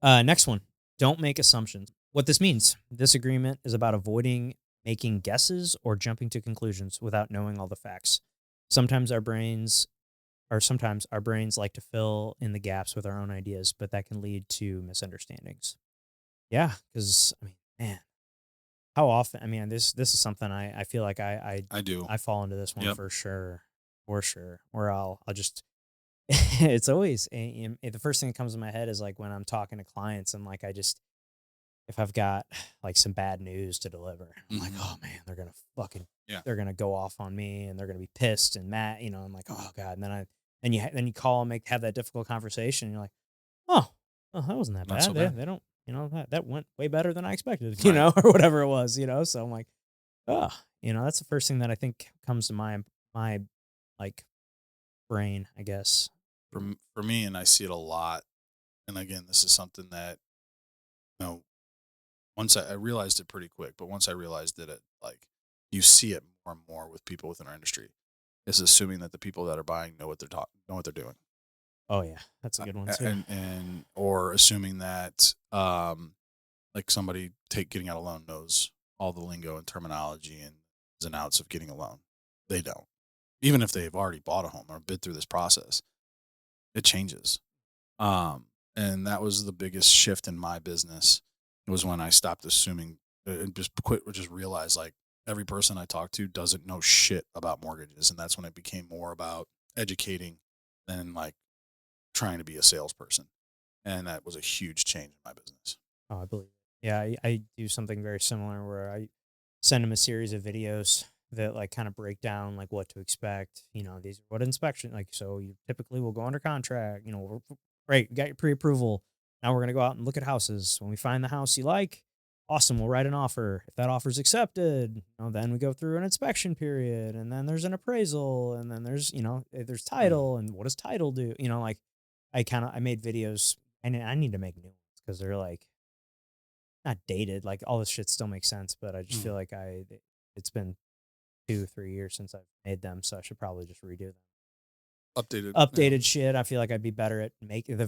Next one. Don't make assumptions. What this means, this agreement is about avoiding making guesses or jumping to conclusions without knowing all the facts. Sometimes our brains sometimes our brains like to fill in the gaps with our own ideas, but that can lead to misunderstandings. Yeah, because I mean, man, how often? I mean, this is something I feel like I do. I fall into this one Yep. for sure. Where I'll just it's always the first thing that comes in my head is like when I'm talking to clients and like I just if I've got like some bad news to deliver, I'm like, Mhm. oh man, they're gonna fucking Yeah. they're gonna go off on me and they're gonna be pissed and mad, I'm like, oh god, and then you call and have that difficult conversation, and you're like, oh, oh, that wasn't that Not so bad. bad. They don't, that went way better than I expected, Right. or whatever it was, So I'm like, oh, that's the first thing that I think comes to my like brain, I guess. For me, and I see it a lot. And again, this is something that you know once I realized it pretty quick, but once I realized that like you see it more and more with people within our industry, is assuming that the people that are buying know what they're know what they're doing, Oh yeah, that's a good one too. and or assuming that like somebody getting out a loan knows all the lingo and terminology and ins and outs of getting a loan. They don't. Even if they've already bought a home or been through this process, it changes. And that was the biggest shift in my business was when I stopped assuming and just realized like every person I talk to doesn't know shit about mortgages. And that's when it became more about educating than like trying to be a salesperson. And that was a huge change in my business. Oh, I believe it. Yeah, I do something very similar where I send them a series of videos that like kind of break down like what to expect. These are what inspection like. So you typically will go under contract. Great, you got your pre-approval. Now we're gonna go out and look at houses. When we find the house you like, awesome. We'll write an offer. If that offer's accepted, then we go through an inspection period, and then there's an appraisal, and then there's Mm. title, and what does title do? Like I made videos, and I need to make new ones because they're like not dated, like, all this shit still makes sense, but I just Mm. feel like it's been 2, 3 years since I've made them, so I should probably just redo them. Updated. Yeah. Updated shit, I feel like I'd be better at making the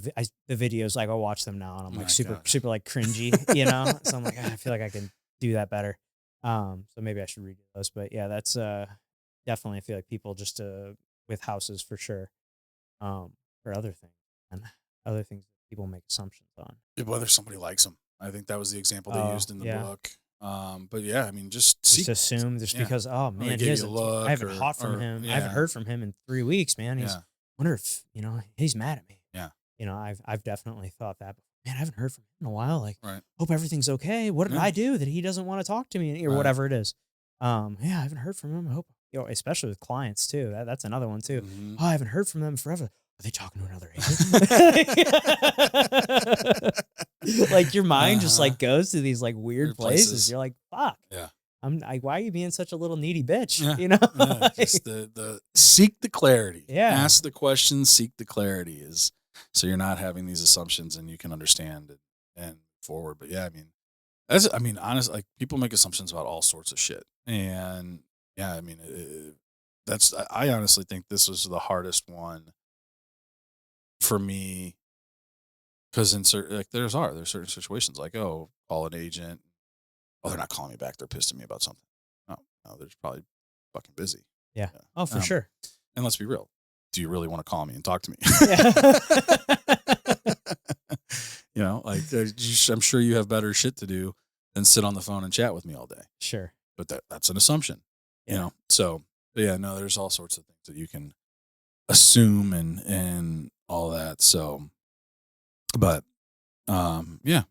videos, like, I'll watch them now, and I'm, like, My super gosh. super, like, cringy, So I'm like, "Ah, I feel like I can do that better." So maybe I should redo those, but yeah, that's, definitely I feel like people just, with houses for sure, or other things, and other things that people make assumptions on. Whether somebody likes them. I think that was the example they Oh, used in the yeah. book. But yeah, I mean, just Just seek. assume just Yeah. because, oh When they man, give you a I look haven't heard from him. I haven't yeah, heard from him in 3 weeks, man. yeah, Wonder if, he's mad at me. yeah, I've definitely thought that. Man, I haven't heard from him in a while. Like, right. hope everything's okay. What did Yeah, I do that he doesn't want to talk to me or right. whatever it is? Yeah, I haven't heard from him. I hope, especially with clients too. That's another one too. Mhm. Oh, I haven't heard from them forever. Are they talking to another agent? Like your mind just Uh-huh. like goes to these like weird Weird places. places. You're like, fuck. Yeah. I'm like, why are you being such a little needy bitch? Yeah. Yeah. Just the seek the clarity. Yeah, Ask the question, seek the clarity is so you're not having these assumptions and you can understand it and forward. But yeah, I mean, honestly, like people make assumptions about all sorts of shit. And yeah, I mean, I honestly think this was the hardest one for me because in certain, like there's certain situations like, oh, call an agent. Oh, they're not calling me back. They're pissed at me about something. No, no, they're probably fucking busy. yeah. Oh, Yeah. for sure. And let's be real. Do you really want to call me and talk to me? Yeah. Like I'm sure you have better shit to do than sit on the phone and chat with me all day. Sure. But that's an assumption, Yeah. So yeah, no, there's all sorts of things that you can assume and all that. So, but yeah,